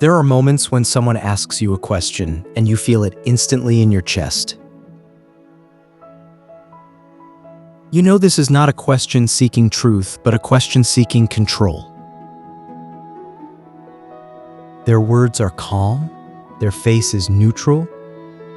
There are moments when someone asks you a question and you feel it instantly in your chest. You know this is not a question seeking truth, but a question seeking control. Their words are calm, their face is neutral,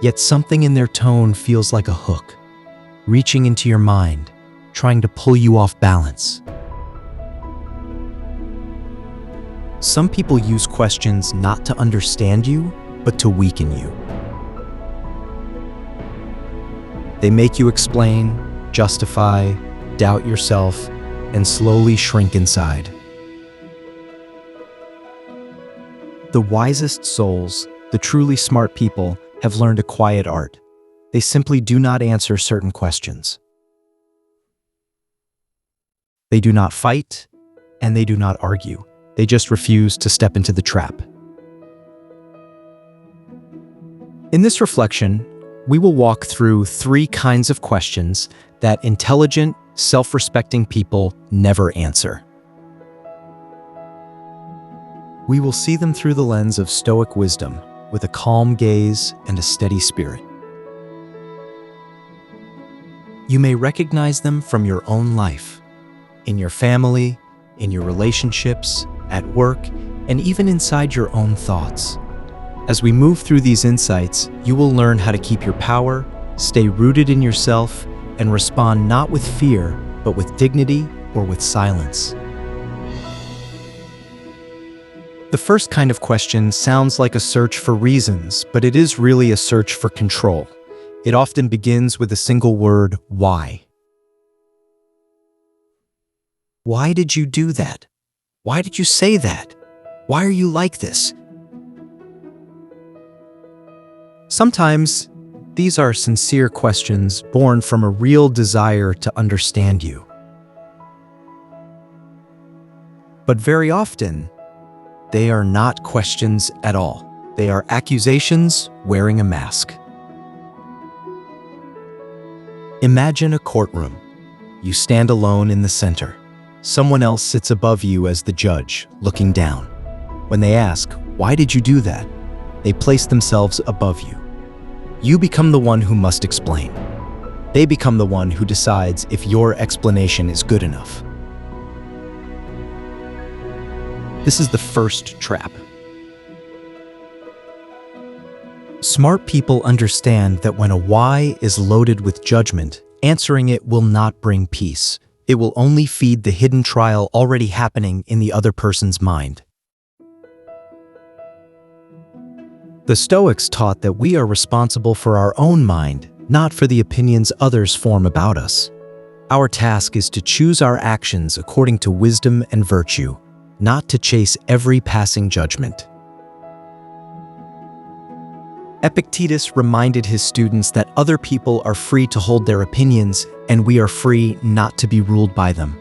yet something in their tone feels like a hook, reaching into your mind, trying to pull you off balance. Some people use questions not to understand you, but to weaken you. They make you explain, justify, doubt yourself, and slowly shrink inside. The wisest souls, the truly smart people, have learned a quiet art. They simply do not answer certain questions. They do not fight, and they do not argue. They just refuse to step into the trap. In this reflection, we will walk through 3 kinds of questions that intelligent, self-respecting people never answer. We will see them through the lens of Stoic wisdom, with a calm gaze and a steady spirit. You may recognize them from your own life, in your family, in your relationships, at work, and even inside your own thoughts. As we move through these insights, you will learn how to keep your power, stay rooted in yourself, and respond not with fear, but with dignity or with silence. The first kind of question sounds like a search for reasons, but it is really a search for control. It often begins with a single word, why. Why did you do that? Why did you say that? Why are you like this? Sometimes, these are sincere questions born from a real desire to understand you. But very often, they are not questions at all. They are accusations wearing a mask. Imagine a courtroom. You stand alone in the center. Someone else sits above you as the judge, looking down. When they ask, "Why did you do that?" they place themselves above you. You become the one who must explain. They become the one who decides if your explanation is good enough. This is the first trap. Smart people understand that when a why is loaded with judgment, answering it will not bring peace. It will only feed the hidden trial already happening in the other person's mind. The Stoics taught that we are responsible for our own mind, not for the opinions others form about us. Our task is to choose our actions according to wisdom and virtue, not to chase every passing judgment. Epictetus reminded his students that other people are free to hold their opinions, and we are free not to be ruled by them.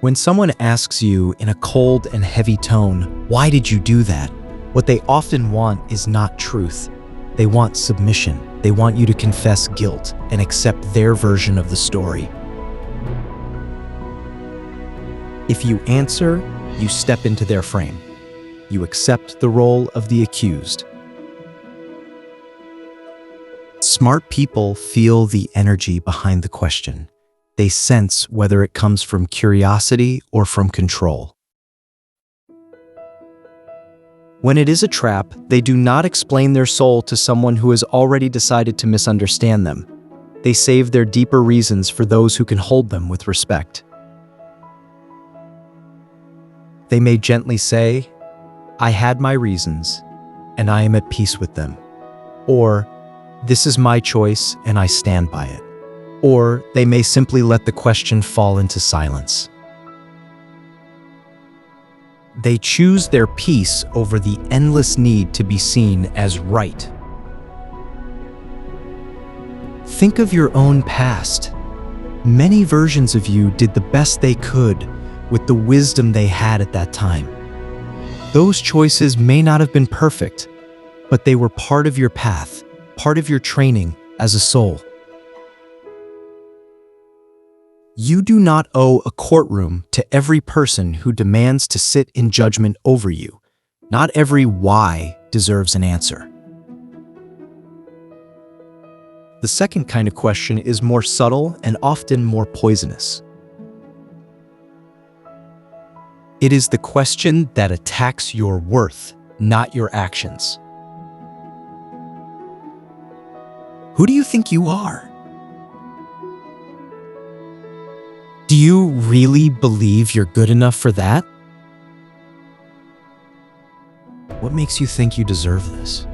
When someone asks you in a cold and heavy tone, "Why did you do that?" what they often want is not truth. They want submission. They want you to confess guilt and accept their version of the story. If you answer, you step into their frame. You accept the role of the accused. Smart people feel the energy behind the question. They sense whether it comes from curiosity or from control. When it is a trap, they do not explain their soul to someone who has already decided to misunderstand them. They save their deeper reasons for those who can hold them with respect. They may gently say, "I had my reasons, and I am at peace with them." Or, "This is my choice, and I stand by it." Or, they may simply let the question fall into silence. They choose their peace over the endless need to be seen as right. Think of your own past. Many versions of you did the best they could with the wisdom they had at that time. Those choices may not have been perfect, but they were part of your path, part of your training as a soul. You do not owe a courtroom to every person who demands to sit in judgment over you. Not every why deserves an answer. The second kind of question is more subtle and often more poisonous. It is the question that attacks your worth, not your actions. Who do you think you are? Do you really believe you're good enough for that? What makes you think you deserve this?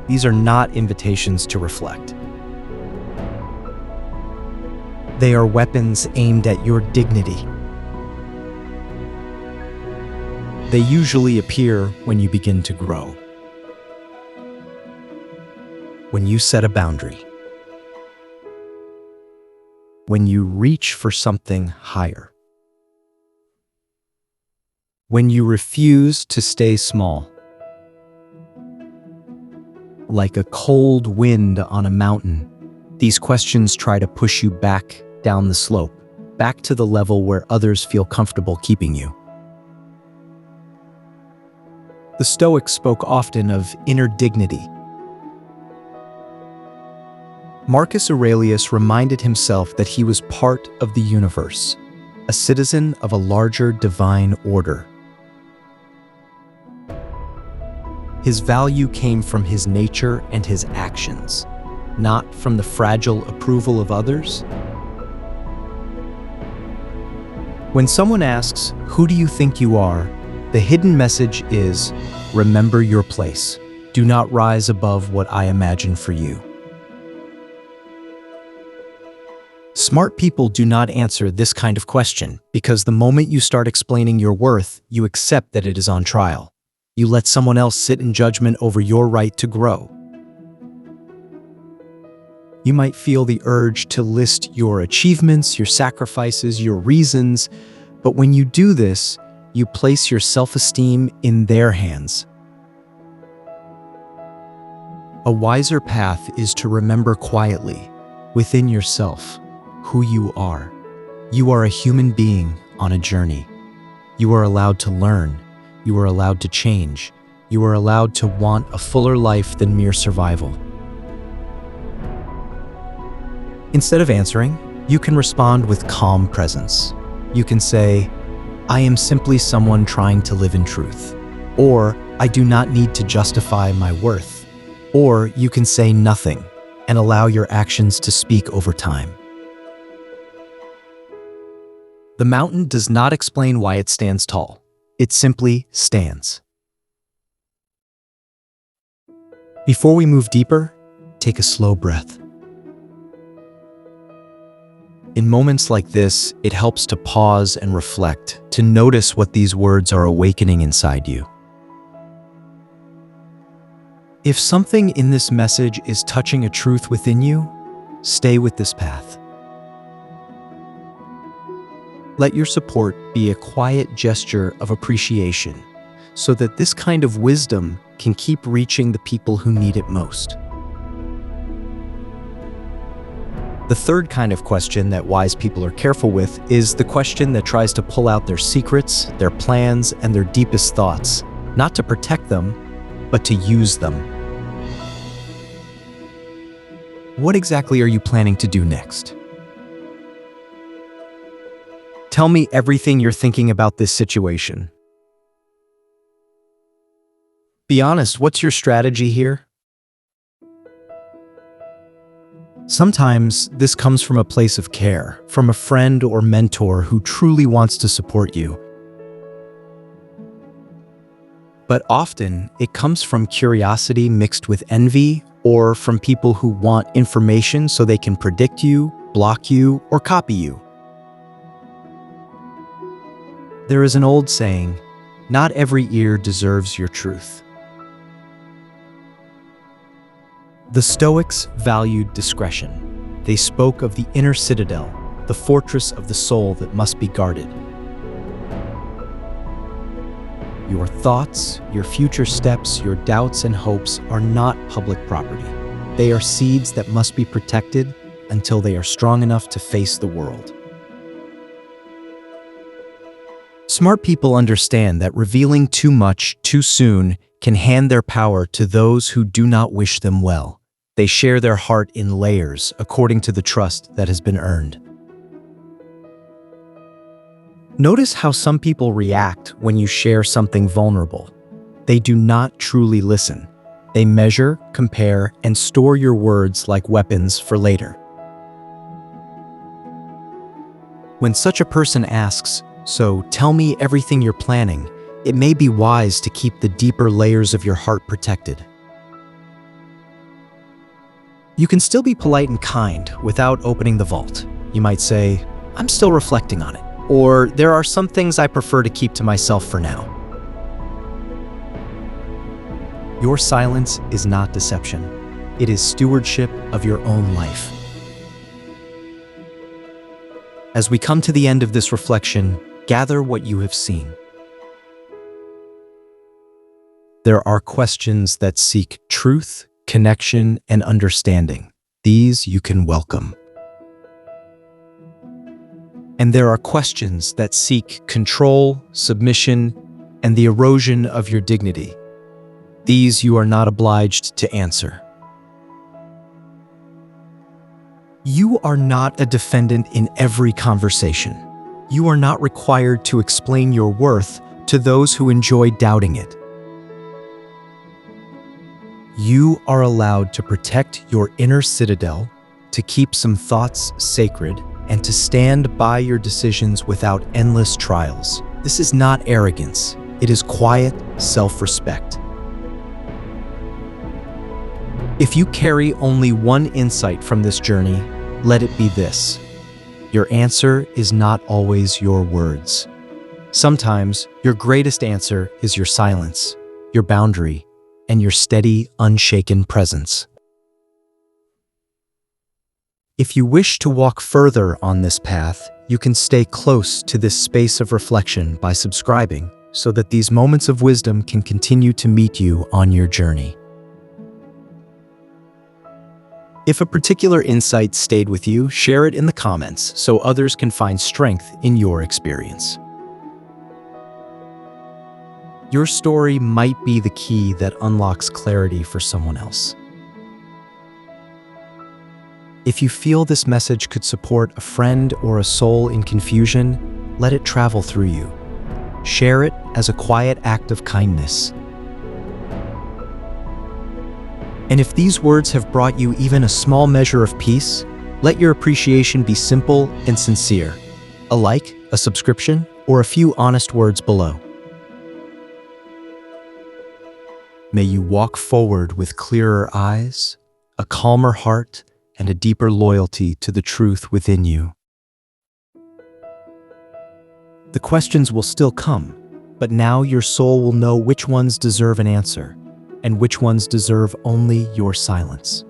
These are not invitations to reflect. They are weapons aimed at your dignity. They usually appear when you begin to grow. When you set a boundary. When you reach for something higher. When you refuse to stay small. Like a cold wind on a mountain, these questions try to push you back down the slope, back to the level where others feel comfortable keeping you. The Stoics spoke often of inner dignity. Marcus Aurelius reminded himself that he was part of the universe, a citizen of a larger divine order. His value came from his nature and his actions, not from the fragile approval of others. When someone asks, "Who do you think you are?" the hidden message is, remember your place. Do not rise above what I imagine for you. Smart people do not answer this kind of question because the moment you start explaining your worth, you accept that it is on trial. You let someone else sit in judgment over your right to grow. You might feel the urge to list your achievements, your sacrifices, your reasons, but when you do this, you place your self-esteem in their hands. A wiser path is to remember quietly, within yourself, who you are. You are a human being on a journey. You are allowed to learn. You are allowed to change. You are allowed to want a fuller life than mere survival. Instead of answering, you can respond with calm presence. You can say, I am simply someone trying to live in truth. Or, I do not need to justify my worth. Or, you can say nothing and allow your actions to speak over time. The mountain does not explain why it stands tall. It simply stands. Before we move deeper, take a slow breath. In moments like this, it helps to pause and reflect, to notice what these words are awakening inside you. If something in this message is touching a truth within you, stay with this path. Let your support be a quiet gesture of appreciation, so that this kind of wisdom can keep reaching the people who need it most. The third kind of question that wise people are careful with is the question that tries to pull out their secrets, their plans, and their deepest thoughts, not to protect them, but to use them. What exactly are you planning to do next? Tell me everything you're thinking about this situation. Be honest, what's your strategy here? Sometimes this comes from a place of care, from a friend or mentor who truly wants to support you. But often, it comes from curiosity mixed with envy, or from people who want information so they can predict you, block you, or copy you. There is an old saying, not every ear deserves your truth. The Stoics valued discretion. They spoke of the inner citadel, the fortress of the soul that must be guarded. Your thoughts, your future steps, your doubts and hopes are not public property. They are seeds that must be protected, until they are strong enough to face the world. Smart people understand that revealing too much too soon can hand their power to those who do not wish them well. They share their heart in layers according to the trust that has been earned. Notice how some people react when you share something vulnerable. They do not truly listen. They measure, compare, and store your words like weapons for later. When such a person asks, "So tell me everything you're planning," it may be wise to keep the deeper layers of your heart protected. You can still be polite and kind without opening the vault. You might say, "I'm still reflecting on it," or "There are some things I prefer to keep to myself for now." Your silence is not deception. It is stewardship of your own life. As we come to the end of this reflection, gather what you have seen. There are questions that seek truth, connection, and understanding. These you can welcome. And there are questions that seek control, submission, and the erosion of your dignity. These you are not obliged to answer. You are not a defendant in every conversation. You are not required to explain your worth to those who enjoy doubting it. You are allowed to protect your inner citadel, to keep some thoughts sacred, and to stand by your decisions without endless trials. This is not arrogance. It is quiet self-respect. If you carry only one insight from this journey, let it be this: your answer is not always your words. Sometimes your greatest answer is your silence, your boundary, and your steady, unshaken presence. If you wish to walk further on this path, you can stay close to this space of reflection by subscribing so that these moments of wisdom can continue to meet you on your journey. If a particular insight stayed with you, share it in the comments so others can find strength in your experience. Your story might be the key that unlocks clarity for someone else. If you feel this message could support a friend or a soul in confusion, let it travel through you. Share it as a quiet act of kindness. And if these words have brought you even a small measure of peace, let your appreciation be simple and sincere. A like, a subscription, or a few honest words below. May you walk forward with clearer eyes, a calmer heart, and a deeper loyalty to the truth within you. The questions will still come, but now your soul will know which ones deserve an answer, and which ones deserve only your silence.